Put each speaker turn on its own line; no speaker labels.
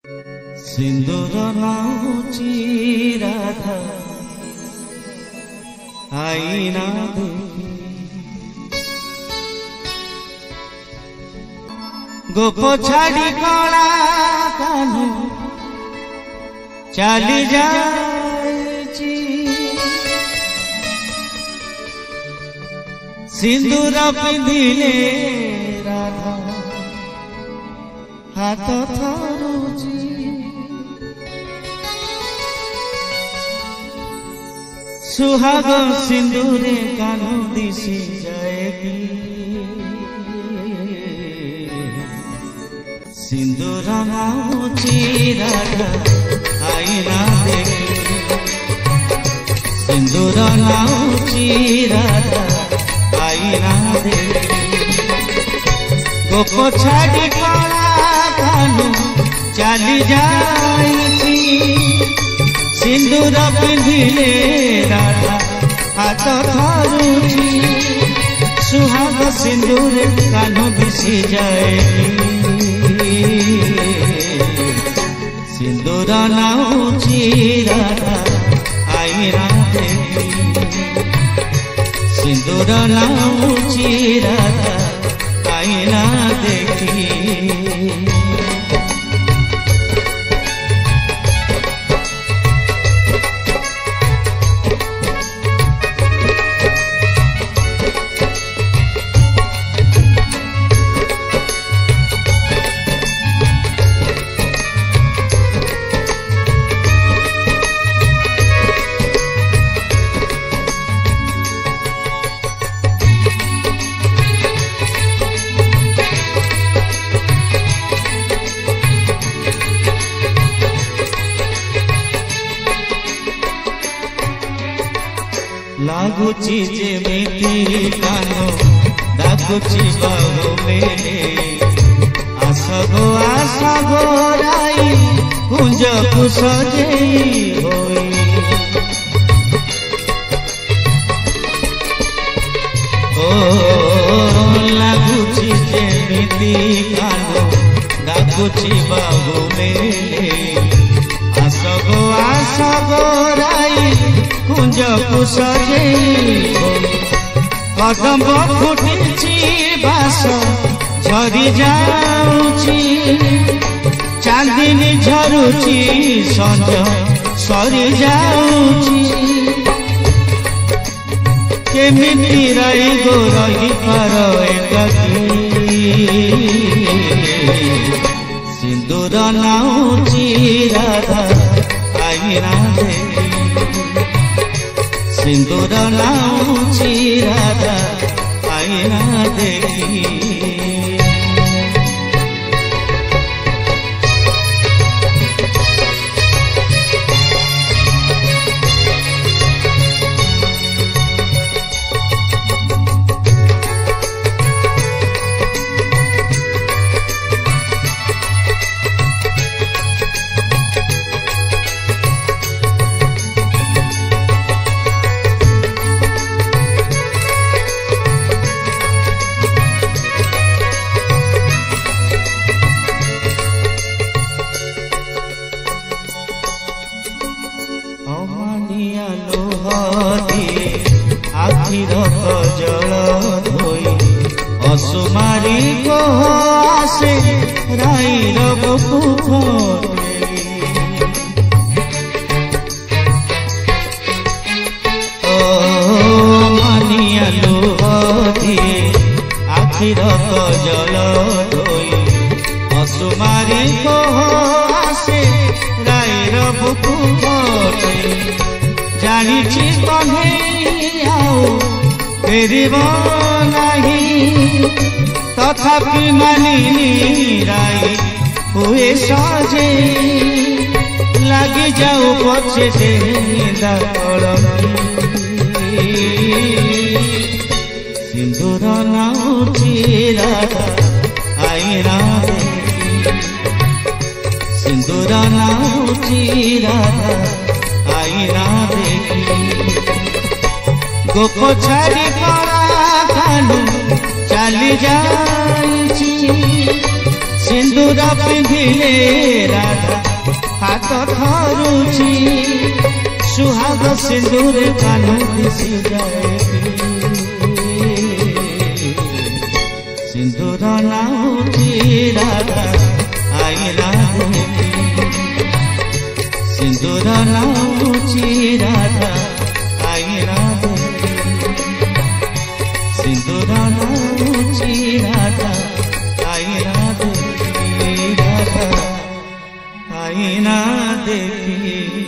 सिंदूर नाउची राधा आईना गोप छाड़ी कला कान्हू चली जाएची सिंदूर पिंधिले राधा हाथ थरुची सुहाग सिंदूरे कान्हू दिशी जाएगी सिंदूर नाउची राधा आईना देखी सिंदूर नाउची राधा आईना देखी गोप छाड़ी कला कान्हू चली जाएगी सिंदूर पिंधिले राधा हाथ थरुची सुहाग सिंदूर कान्हू दिशी जाएगी सिंदूर नाउची राधा आईना देखी सिंदूर नाउची राधा आईना देखी लागुची जेमिति कान्हू डाकुची बाहु मेले आसगो राई कुंज को सजेई होई ओ लागुची जेमिति कान्हू डाकुची बाहु मेले आसगो राई कुंज को सजेई कदम फुटी बास झरी जाऊची चांदनी झरुची संज सरी जाऊची केमिति रही गो रही पार एकाकी सिंदूर नाउची राधा आईना देखी सिंदूर नाउची राधा आईना देखी आखिर जल धोई असुमारी को आसे राईर बुकु मानिया लुह दिए आखिर जल धोई असुमारी को आसे राईर बुकु जानी फेरिब नहीं तथापि मानिनी राई हुए सजे लगी जाऊ पछे देदा कलमी सिंदूर नाउची राधा आईना देखी सिंदूर नाउची राधा आईना देखी गोप छाड़ी कला कान्हू चली जाऊची सिंदूर पिंधिले राधा हाथ धरुची सुहाग सिंदूर कानू दिशि जाए सिंदूर नाउची राधा आईना देखी सिंदूर नाउची राधा आईना देखी सिंदूर नाउची राधा आईना देखी राधा आईना देखी।